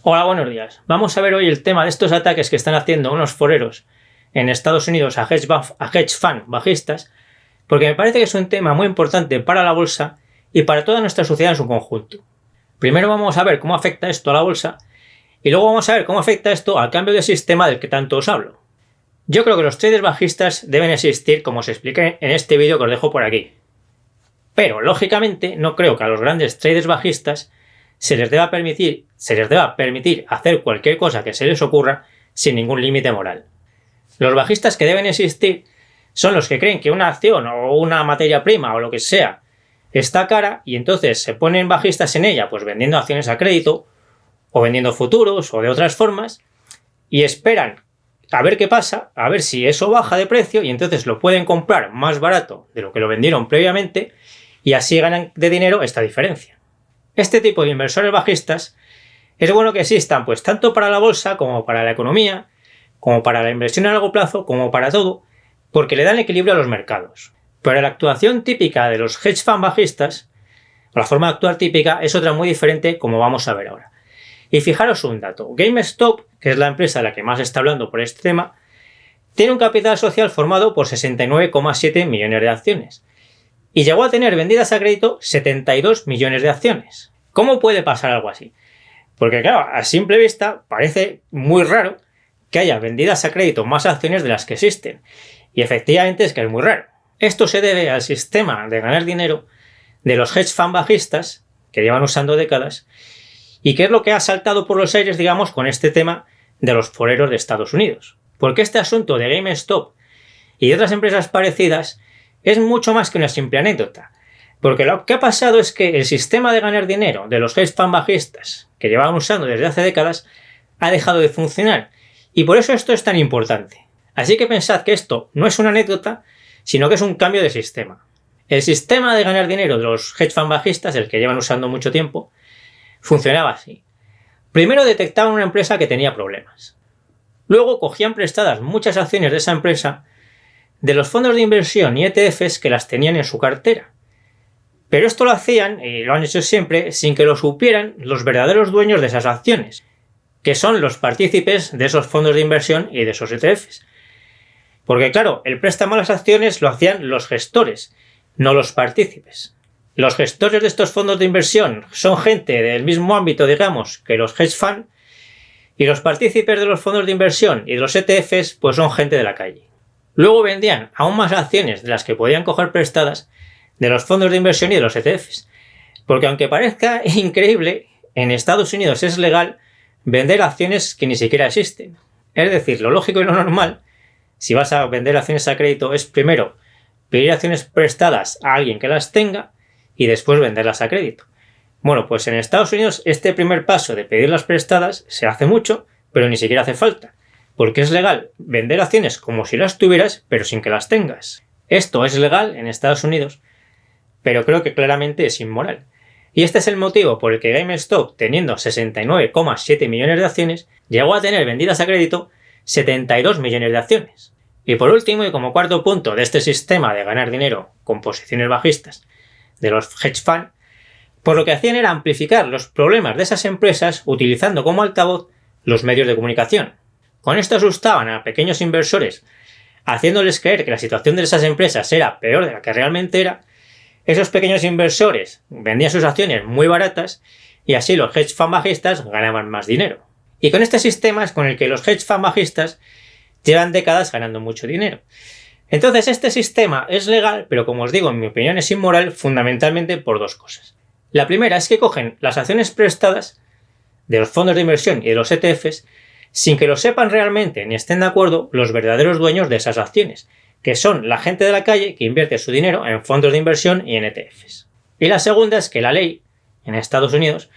Hola, buenos días. Vamos a ver hoy el tema de estos ataques que están haciendo unos foreros en Estados Unidos a hedge fund bajistas, porque me parece que es un tema muy importante para la bolsa y para toda nuestra sociedad en su conjunto. Primero vamos a ver cómo afecta esto a la bolsa y luego vamos a ver cómo afecta esto al cambio de sistema del que tanto os hablo. Yo creo que los traders bajistas deben existir, como os expliqué en este vídeo que os dejo por aquí. Pero, lógicamente, no creo que a los grandes traders bajistas se les deba permitir hacer cualquier cosa que se les ocurra sin ningún límite moral. Los bajistas que deben existir son los que creen que una acción o una materia prima o lo que sea está cara y entonces se ponen bajistas en ella, pues vendiendo acciones a crédito o vendiendo futuros o de otras formas, y esperan a ver qué pasa, a ver si eso baja de precio y entonces lo pueden comprar más barato de lo que lo vendieron previamente y así ganan de dinero esta diferencia. Este tipo de inversores bajistas es bueno que existan pues tanto para la bolsa como para la economía, como para la inversión a largo plazo, como para todo, porque le dan equilibrio a los mercados. Pero la actuación típica de los hedge fund bajistas, la forma de actuar típica, es otra muy diferente, como vamos a ver ahora. Y fijaros un dato, GameStop, que es la empresa de la que más está hablando por este tema, tiene un capital social formado por 69,7 millones de acciones. Y llegó a tener vendidas a crédito 72 millones de acciones. ¿Cómo puede pasar algo así? Porque claro, a simple vista parece muy raro que haya vendidas a crédito más acciones de las que existen. Y efectivamente es que es muy raro. Esto se debe al sistema de ganar dinero de los hedge fund bajistas, que llevan usando décadas, y que es lo que ha saltado por los aires, digamos, con este tema de los foreros de Estados Unidos. Porque este asunto de GameStop y de otras empresas parecidas es mucho más que una simple anécdota, porque lo que ha pasado es que el sistema de ganar dinero de los hedge fund bajistas, que llevaban usando desde hace décadas, ha dejado de funcionar, y por eso esto es tan importante. Así que pensad que esto no es una anécdota, sino que es un cambio de sistema. El sistema de ganar dinero de los hedge fund bajistas, el que llevan usando mucho tiempo, funcionaba así. Primero detectaban una empresa que tenía problemas. Luego cogían prestadas muchas acciones de esa empresa de los fondos de inversión y ETFs que las tenían en su cartera. Pero esto lo hacían, y lo han hecho siempre, sin que lo supieran los verdaderos dueños de esas acciones, que son los partícipes de esos fondos de inversión y de esos ETFs. Porque claro, el préstamo a las acciones lo hacían los gestores, no los partícipes. Los gestores de estos fondos de inversión son gente del mismo ámbito, digamos, que los hedge fund, y los partícipes de los fondos de inversión y de los ETFs pues son gente de la calle. Luego vendían aún más acciones de las que podían coger prestadas de los fondos de inversión y de los ETFs. Porque aunque parezca increíble, en Estados Unidos es legal vender acciones que ni siquiera existen. Es decir, lo lógico y lo normal, si vas a vender acciones a crédito, es primero pedir acciones prestadas a alguien que las tenga y después venderlas a crédito. Bueno, pues en Estados Unidos este primer paso de pedirlas prestadas se hace mucho, pero ni siquiera hace falta. Porque es legal vender acciones como si las tuvieras, pero sin que las tengas. Esto es legal en Estados Unidos, pero creo que claramente es inmoral. Y este es el motivo por el que GameStop, teniendo 69,7 millones de acciones, llegó a tener vendidas a crédito 72 millones de acciones. Y por último, y como cuarto punto de este sistema de ganar dinero con posiciones bajistas de los hedge fund, por lo que hacían era amplificar los problemas de esas empresas utilizando como altavoz los medios de comunicación. Con esto asustaban a pequeños inversores, haciéndoles creer que la situación de esas empresas era peor de la que realmente era. Esos pequeños inversores vendían sus acciones muy baratas y así los hedge fund bajistas ganaban más dinero. Y con este sistema es con el que los hedge fund bajistas llevan décadas ganando mucho dinero. Entonces este sistema es legal, pero como os digo, en mi opinión es inmoral fundamentalmente por dos cosas. La primera es que cogen las acciones prestadas de los fondos de inversión y de los ETFs sin que lo sepan realmente ni estén de acuerdo los verdaderos dueños de esas acciones, que son la gente de la calle que invierte su dinero en fondos de inversión y en ETFs. Y la segunda es que la ley, en Estados Unidos,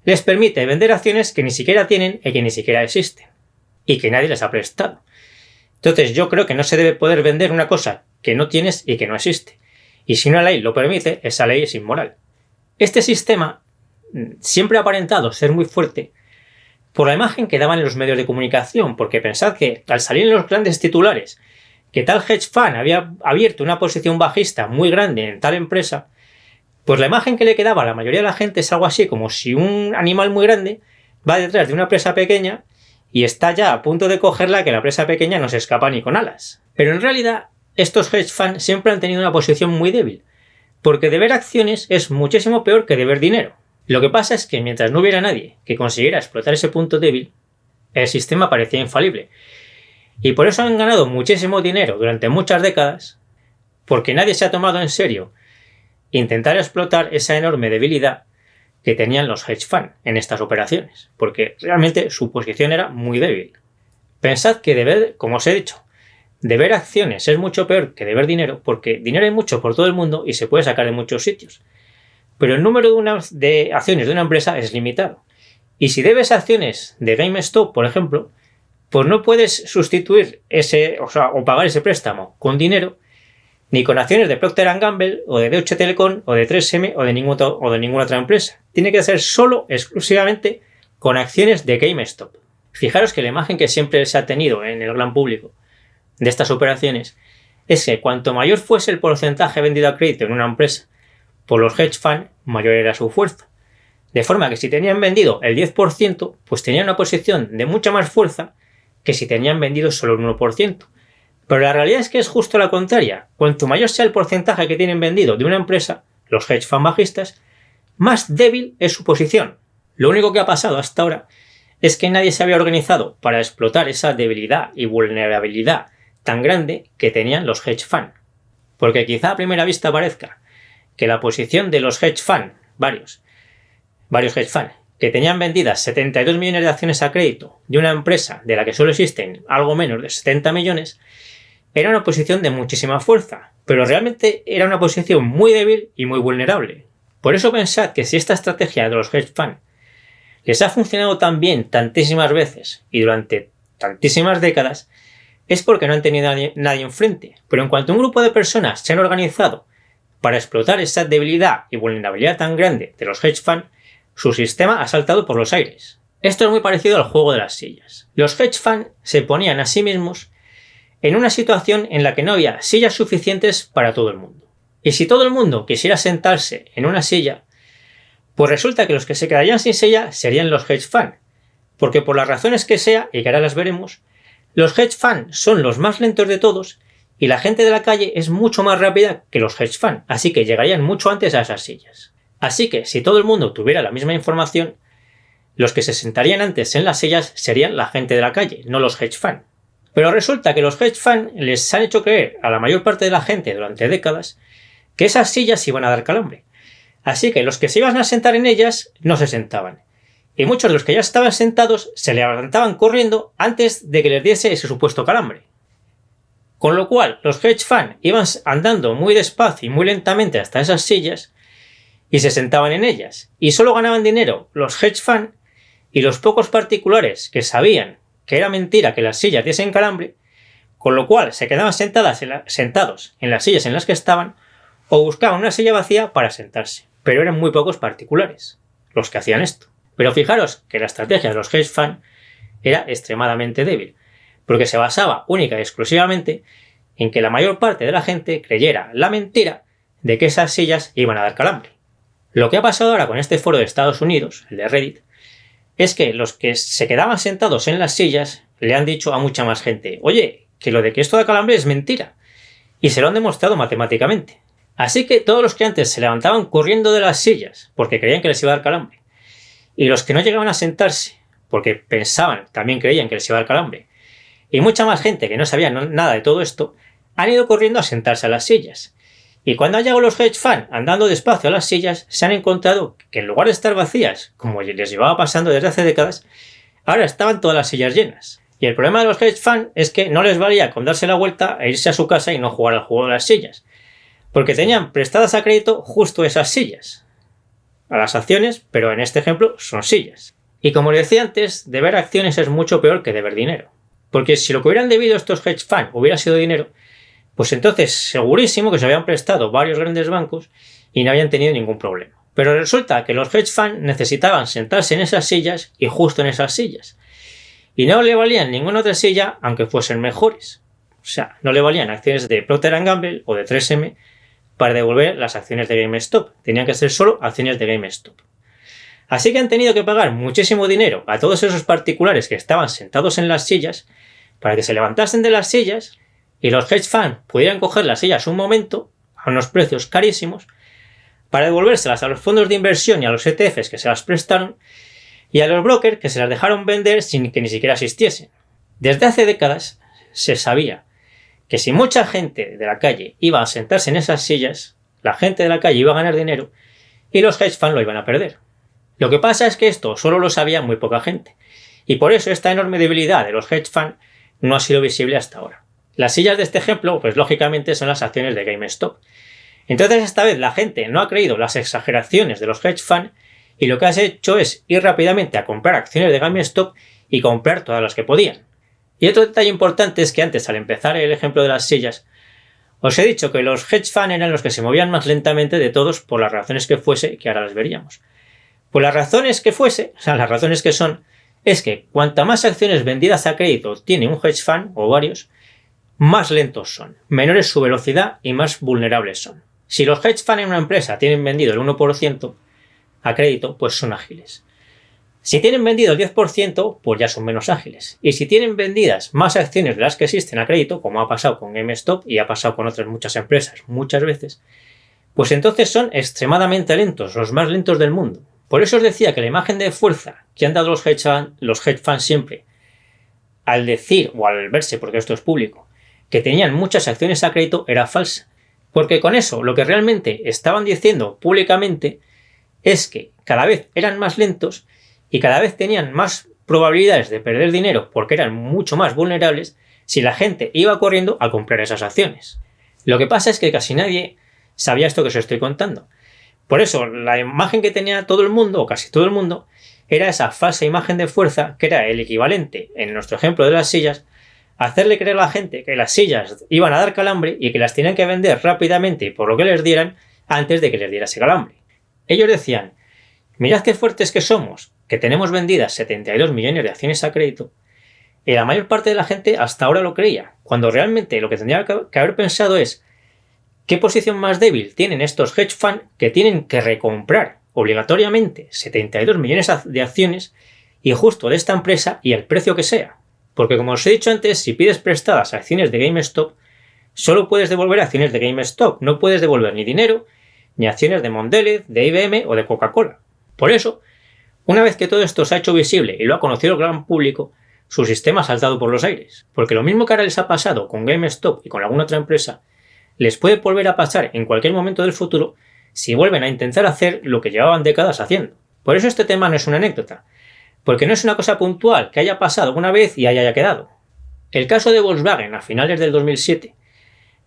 les permite vender acciones que ni siquiera tienen y que ni siquiera existen, y que nadie les ha prestado. Entonces yo creo que no se debe poder vender una cosa que no tienes y que no existe. Y si una ley lo permite, esa ley es inmoral. Este sistema siempre ha aparentado ser muy fuerte por la imagen que daban en los medios de comunicación, porque pensad que al salir en los grandes titulares que tal hedge fund había abierto una posición bajista muy grande en tal empresa, pues la imagen que le quedaba a la mayoría de la gente es algo así como si un animal muy grande va detrás de una presa pequeña y está ya a punto de cogerla, que la presa pequeña no se escapa ni con alas. Pero en realidad, estos hedge funds siempre han tenido una posición muy débil, porque deber acciones es muchísimo peor que deber dinero. Lo que pasa es que mientras no hubiera nadie que consiguiera explotar ese punto débil, el sistema parecía infalible. Y por eso han ganado muchísimo dinero durante muchas décadas, porque nadie se ha tomado en serio intentar explotar esa enorme debilidad que tenían los hedge funds en estas operaciones, porque realmente su posición era muy débil. Pensad que como os he dicho, deber acciones es mucho peor que deber dinero, porque dinero hay mucho por todo el mundo y se puede sacar de muchos sitios. Pero el número de acciones de una empresa es limitado. Y si debes acciones de GameStop, por ejemplo, pues no puedes sustituir o pagar ese préstamo con dinero, ni con acciones de Procter & Gamble, o de Deutsche Telekom, o de 3M, o de ninguna otra empresa. Tiene que ser exclusivamente con acciones de GameStop. Fijaros que la imagen que siempre se ha tenido en el gran público de estas operaciones es que cuanto mayor fuese el porcentaje vendido a crédito en una empresa por los hedge funds, mayor era su fuerza. De forma que si tenían vendido el 10%, pues tenían una posición de mucha más fuerza que si tenían vendido solo el 1%. Pero la realidad es que es justo la contraria. Cuanto mayor sea el porcentaje que tienen vendido de una empresa, los hedge funds bajistas, más débil es su posición. Lo único que ha pasado hasta ahora es que nadie se había organizado para explotar esa debilidad y vulnerabilidad tan grande que tenían los hedge funds. Porque quizá a primera vista parezca que la posición de los hedge funds, varios hedge funds, que tenían vendidas 72 millones de acciones a crédito de una empresa de la que solo existen algo menos de 70 millones, era una posición de muchísima fuerza, pero realmente era una posición muy débil y muy vulnerable. Por eso pensad que si esta estrategia de los hedge funds les ha funcionado tan bien tantísimas veces y durante tantísimas décadas, es porque no han tenido nadie enfrente. Pero en cuanto un grupo de personas se han organizado para explotar esa debilidad y vulnerabilidad tan grande de los hedge funds, su sistema ha saltado por los aires. Esto es muy parecido al juego de las sillas. Los hedge funds se ponían a sí mismos en una situación en la que no había sillas suficientes para todo el mundo. Y si todo el mundo quisiera sentarse en una silla, pues resulta que los que se quedarían sin silla serían los hedge funds, porque por las razones que sea, y que ahora las veremos, los hedge funds son los más lentos de todos y la gente de la calle es mucho más rápida que los hedge funds, así que llegarían mucho antes a esas sillas. Así que si todo el mundo tuviera la misma información, los que se sentarían antes en las sillas serían la gente de la calle, no los hedge funds. Pero resulta que los hedge funds les han hecho creer a la mayor parte de la gente durante décadas que esas sillas iban a dar calambre. Así que los que se iban a sentar en ellas no se sentaban. Y muchos de los que ya estaban sentados se levantaban corriendo antes de que les diese ese supuesto calambre. Con lo cual, los hedge funds iban andando muy despacio y muy lentamente hasta esas sillas y se sentaban en ellas. Y solo ganaban dinero los hedge funds y los pocos particulares que sabían que era mentira que las sillas diesen calambre, con lo cual se quedaban sentados en las sillas en las que estaban o buscaban una silla vacía para sentarse. Pero eran muy pocos particulares los que hacían esto. Pero fijaros que la estrategia de los hedge funds era extremadamente débil, porque se basaba única y exclusivamente en que la mayor parte de la gente creyera la mentira de que esas sillas iban a dar calambre. Lo que ha pasado ahora con este foro de Estados Unidos, el de Reddit, es que los que se quedaban sentados en las sillas le han dicho a mucha más gente: oye, que lo de que esto da calambre es mentira, y se lo han demostrado matemáticamente. Así que todos los que antes se levantaban corriendo de las sillas porque creían que les iba a dar calambre, y los que no llegaban a sentarse porque también creían que les iba a dar calambre, y mucha más gente que no sabía nada de todo esto, han ido corriendo a sentarse a las sillas. Y cuando han llegado los hedge funds andando despacio a las sillas, se han encontrado que en lugar de estar vacías, como les llevaba pasando desde hace décadas, ahora estaban todas las sillas llenas. Y el problema de los hedge funds es que no les valía con darse la vuelta e irse a su casa y no jugar al juego de las sillas, porque tenían prestadas a crédito justo esas sillas. A las acciones, pero en este ejemplo son sillas. Y como decía antes, deber acciones es mucho peor que deber dinero. Porque si lo que hubieran debido estos hedge funds hubiera sido dinero, pues entonces segurísimo que se habían prestado varios grandes bancos y no habían tenido ningún problema. Pero resulta que los hedge funds necesitaban sentarse en esas sillas y justo en esas sillas. Y no le valían ninguna otra silla aunque fuesen mejores. O sea, no le valían acciones de Procter & Gamble o de 3M para devolver las acciones de GameStop. Tenían que ser solo acciones de GameStop. Así que han tenido que pagar muchísimo dinero a todos esos particulares que estaban sentados en las sillas para que se levantasen de las sillas y los hedge funds pudieran coger las sillas un momento a unos precios carísimos para devolvérselas a los fondos de inversión y a los ETFs que se las prestaron y a los brokers que se las dejaron vender sin que ni siquiera existiesen. Desde hace décadas se sabía que si mucha gente de la calle iba a sentarse en esas sillas, la gente de la calle iba a ganar dinero y los hedge funds lo iban a perder. Lo que pasa es que esto solo lo sabía muy poca gente y por eso esta enorme debilidad de los hedge funds no ha sido visible hasta ahora. Las sillas de este ejemplo, pues lógicamente son las acciones de GameStop. Entonces esta vez la gente no ha creído las exageraciones de los hedge funds y lo que has hecho es ir rápidamente a comprar acciones de GameStop y comprar todas las que podían. Y otro detalle importante es que antes, al empezar el ejemplo de las sillas, os he dicho que los hedge funds eran los que se movían más lentamente de todos por las razones que fuese, que ahora las veríamos. Pues las razones que fuese, o sea, las razones que son, es que cuanta más acciones vendidas a crédito tiene un hedge fund, o varios, más lentos son, menor es su velocidad y más vulnerables son. Si los hedge funds en una empresa tienen vendido el 1% a crédito, pues son ágiles. Si tienen vendido el 10%, pues ya son menos ágiles. Y si tienen vendidas más acciones de las que existen a crédito, como ha pasado con GameStop y ha pasado con otras muchas empresas muchas veces, pues entonces son extremadamente lentos, los más lentos del mundo. Por eso os decía que la imagen de fuerza que han dado los hedge funds siempre, al decir o al verse, porque esto es público, que tenían muchas acciones a crédito era falsa. Porque con eso lo que realmente estaban diciendo públicamente es que cada vez eran más lentos y cada vez tenían más probabilidades de perder dinero porque eran mucho más vulnerables si la gente iba corriendo a comprar esas acciones. Lo que pasa es que casi nadie sabía esto que os estoy contando. Por eso la imagen que tenía todo el mundo, o casi todo el mundo, era esa falsa imagen de fuerza que era el equivalente, en nuestro ejemplo de las sillas, a hacerle creer a la gente que las sillas iban a dar calambre y que las tenían que vender rápidamente por lo que les dieran antes de que les diera ese calambre. Ellos decían, mirad qué fuertes que somos, que tenemos vendidas 72 millones de acciones a crédito, y la mayor parte de la gente hasta ahora lo creía, cuando realmente lo que tendría que haber pensado es ¿qué posición más débil tienen estos hedge funds que tienen que recomprar obligatoriamente 72 millones de acciones y justo de esta empresa y el precio que sea? Porque como os he dicho antes, si pides prestadas acciones de GameStop, solo puedes devolver acciones de GameStop, no puedes devolver ni dinero, ni acciones de Mondelez, de IBM o de Coca-Cola. Por eso, una vez que todo esto se ha hecho visible y lo ha conocido el gran público, su sistema ha saltado por los aires. Porque lo mismo que ahora les ha pasado con GameStop y con alguna otra empresa, les puede volver a pasar en cualquier momento del futuro si vuelven a intentar hacer lo que llevaban décadas haciendo. Por eso este tema no es una anécdota, porque no es una cosa puntual que haya pasado una vez y haya quedado. El caso de Volkswagen a finales del 2007,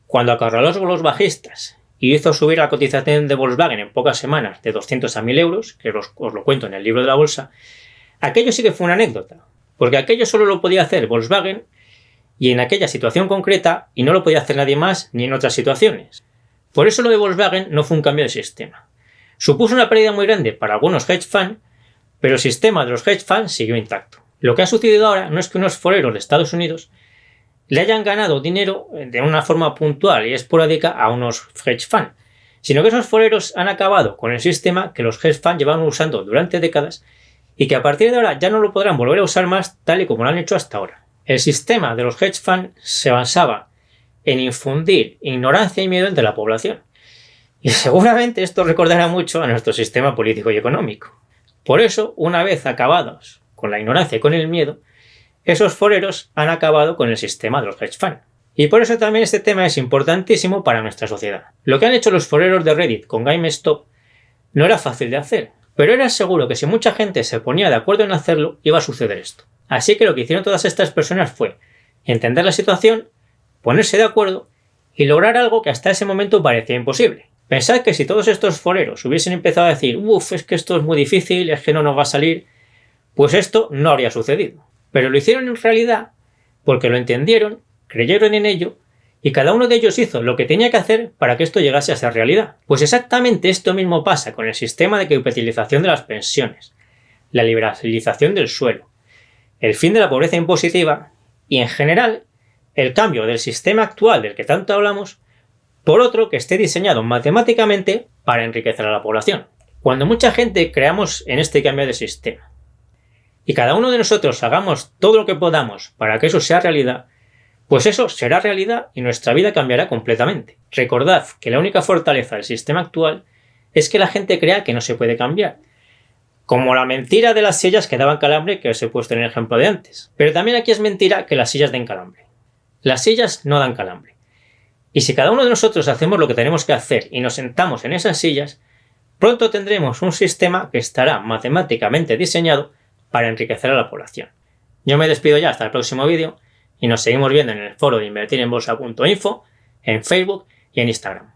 cuando acorraló a los bajistas y hizo subir la cotización de Volkswagen en pocas semanas de 200 a 1000 euros, que os lo cuento en el libro de la bolsa, aquello sí que fue una anécdota, porque aquello solo lo podía hacer Volkswagen y en aquella situación concreta y no lo podía hacer nadie más ni en otras situaciones. Por eso lo de Volkswagen no fue un cambio de sistema. Supuso una pérdida muy grande para algunos hedge funds, pero el sistema de los hedge funds siguió intacto. Lo que ha sucedido ahora no es que unos foreros de Estados Unidos le hayan ganado dinero de una forma puntual y esporádica a unos hedge funds, sino que esos foreros han acabado con el sistema que los hedge funds llevaban usando durante décadas y que a partir de ahora ya no lo podrán volver a usar más tal y como lo han hecho hasta ahora. El sistema de los hedge funds se basaba en infundir ignorancia y miedo entre la población. Y seguramente esto recordará mucho a nuestro sistema político y económico. Por eso, una vez acabados con la ignorancia y con el miedo, esos foreros han acabado con el sistema de los hedge funds. Y por eso también este tema es importantísimo para nuestra sociedad. Lo que han hecho los foreros de Reddit con GameStop no era fácil de hacer, pero era seguro que si mucha gente se ponía de acuerdo en hacerlo, iba a suceder esto. Así que lo que hicieron todas estas personas fue entender la situación, ponerse de acuerdo y lograr algo que hasta ese momento parecía imposible. Pensad que si todos estos foreros hubiesen empezado a decir es que esto es muy difícil, es que no nos va a salir, pues esto no habría sucedido. Pero lo hicieron en realidad porque lo entendieron, creyeron en ello y cada uno de ellos hizo lo que tenía que hacer para que esto llegase a ser realidad. Pues exactamente esto mismo pasa con el sistema de capitalización de las pensiones, la liberalización del suelo, el fin de la pobreza impositiva y en general el cambio del sistema actual del que tanto hablamos por otro que esté diseñado matemáticamente para enriquecer a la población. Cuando mucha gente creamos en este cambio de sistema y cada uno de nosotros hagamos todo lo que podamos para que eso sea realidad, pues eso será realidad y nuestra vida cambiará completamente. Recordad que la única fortaleza del sistema actual es que la gente crea que no se puede cambiar. Como la mentira de las sillas que daban calambre, que os he puesto en el ejemplo de antes. Pero también aquí es mentira que las sillas den calambre. Las sillas no dan calambre. Y si cada uno de nosotros hacemos lo que tenemos que hacer y nos sentamos en esas sillas, pronto tendremos un sistema que estará matemáticamente diseñado para enriquecer a la población. Yo me despido ya hasta el próximo vídeo y nos seguimos viendo en el foro de invertirenbolsa.info, en Facebook y en Instagram.